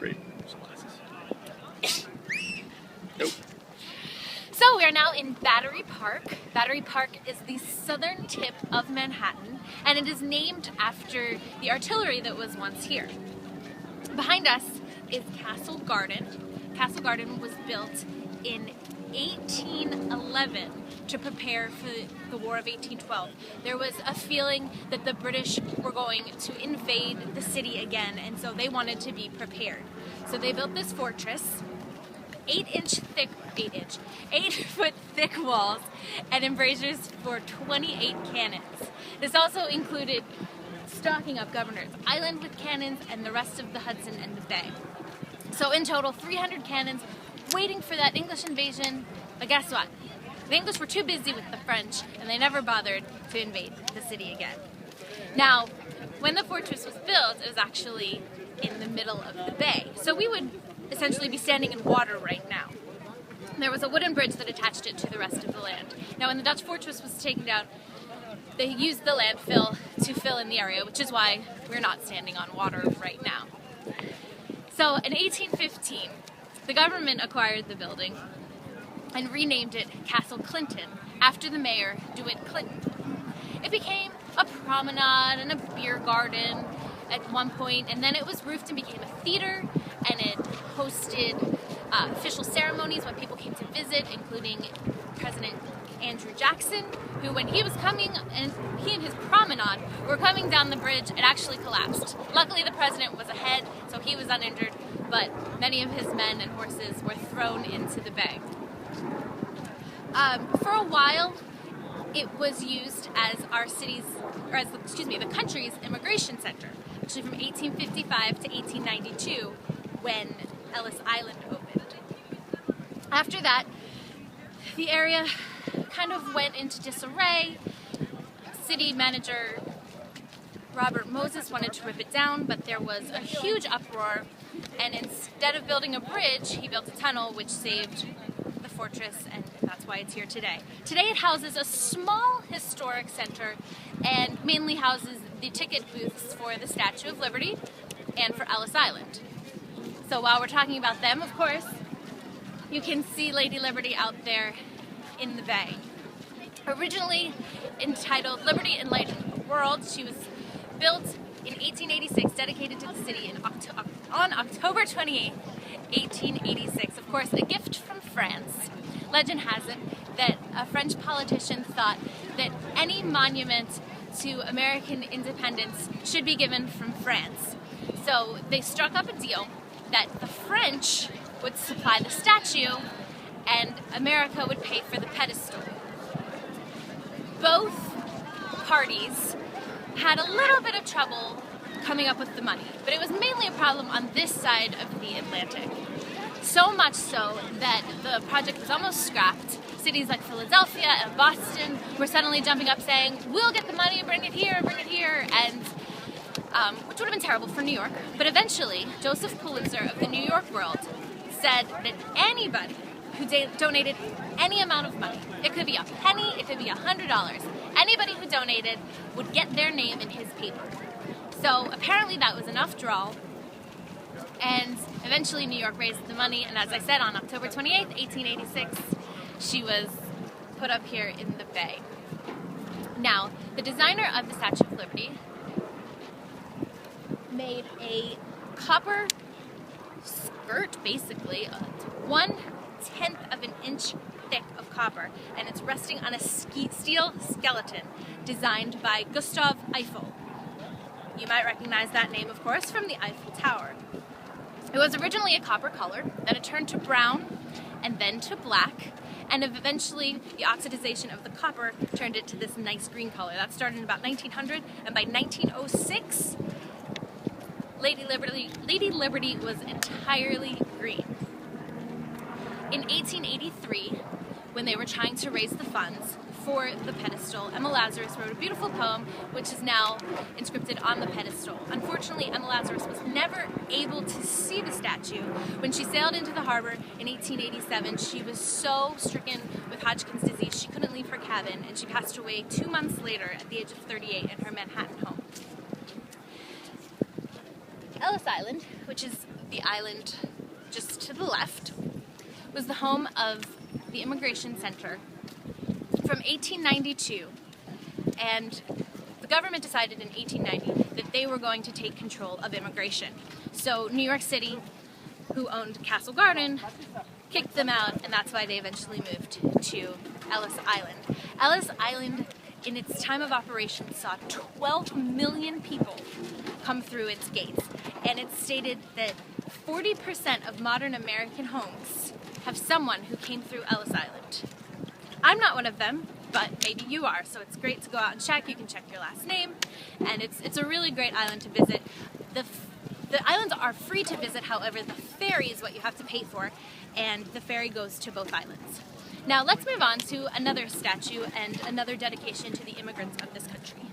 Great. Nope. So we are now in Battery Park. Battery Park is the southern tip of Manhattan, and it is named after the artillery that was once here. Behind us is Castle Garden. Castle Garden was built in 1811 to prepare for the War of 1812. There was a feeling that the British were going to invade the city again, and so they wanted to be prepared. So they built this fortress, 8-foot thick walls, and embrasures for 28 cannons. This also included stocking up Governor's Island with cannons and the rest of the Hudson and the Bay. So in total, 300 cannons waiting for that English invasion. But guess what? The English were too busy with the French, and they never bothered to invade the city again. Now, when the fortress was built, it was actually in the middle of the bay. So we would essentially be standing in water right now. There was a wooden bridge that attached it to the rest of the land. Now, when the Dutch fortress was taken down, they used the landfill to fill in the area, which is why we're not standing on water right now. So in 1815, the government acquired the building and renamed it Castle Clinton after the mayor, DeWitt Clinton. It became a promenade and a beer garden at one point, and then it was roofed and became a theater, and it hosted official ceremonies when people came to visit, including President Andrew Jackson, who when he was coming, and he and his promenade were coming down the bridge, it actually collapsed. Luckily the president was ahead, so he was uninjured, but many of his men and horses were thrown into the bay. For a while, it was used as the country's immigration center, actually from 1855 to 1892, when Ellis Island opened. After that, the area kind of went into disarray. City manager Robert Moses wanted to rip it down, but there was a huge uproar, and instead of building a bridge, he built a tunnel which saved the fortress, and that's why it's here today. Today it houses a small historic center and mainly houses the ticket booths for the Statue of Liberty and for Ellis Island. So while we're talking about them, of course, you can see Lady Liberty out there in the bay. Originally entitled Liberty Enlightened the World, she was built in 1886, dedicated to the city on October 28, 1886. Of course, a gift from France. Legend has it that a French politician thought that any monument to American independence should be given from France. So they struck up a deal that the French would supply the statue and America would pay for the pedestal. Both parties had a little bit of trouble coming up with the money, but it was mainly a problem on this side of the Atlantic. So much so that the project was almost scrapped. Cities like Philadelphia and Boston were suddenly jumping up saying, "We'll get the money, bring it here," and which would have been terrible for New York. But eventually, Joseph Pulitzer of the New York World said that anybody who donated any amount of money, it could be a penny, it could be $100, anybody who donated would get their name in his paper. So apparently that was enough draw, and eventually New York raised the money, and as I said, on October 28th, 1886, she was put up here in the bay. Now, the designer of the Statue of Liberty made a copper skirt, basically, 1/10 of an inch thick of copper, and it's resting on a steel skeleton designed by Gustav Eiffel. You might recognize that name, of course, from the Eiffel Tower. It was originally a copper color, then it turned to brown, and then to black, and eventually the oxidization of the copper turned it to this nice green color. That started in about 1900, and by 1906, Lady Liberty was entirely green. In 1883, when they were trying to raise the funds for the pedestal, Emma Lazarus wrote a beautiful poem which is now inscripted on the pedestal. Unfortunately, Emma Lazarus was never able to see the statue. When she sailed into the harbor in 1887, she was so stricken with Hodgkin's disease she couldn't leave her cabin, and she passed away 2 months later at the age of 38 in her Manhattan home. Ellis Island, which is the island just to the left, was the home of the Immigration Center from 1892, and the government decided in 1890 that they were going to take control of immigration. So New York City, who owned Castle Garden, kicked them out, and that's why they eventually moved to Ellis Island. Ellis Island, in its time of operation, saw 12 million people come through its gates, and it's stated that 40% of modern American homes have someone who came through Ellis Island. I'm not one of them, but maybe you are, so it's great to go out and check. You can check your last name, and it's a really great island to visit. The islands are free to visit, however, the ferry is what you have to pay for, and the ferry goes to both islands. Now let's move on to another statue and another dedication to the immigrants of this country.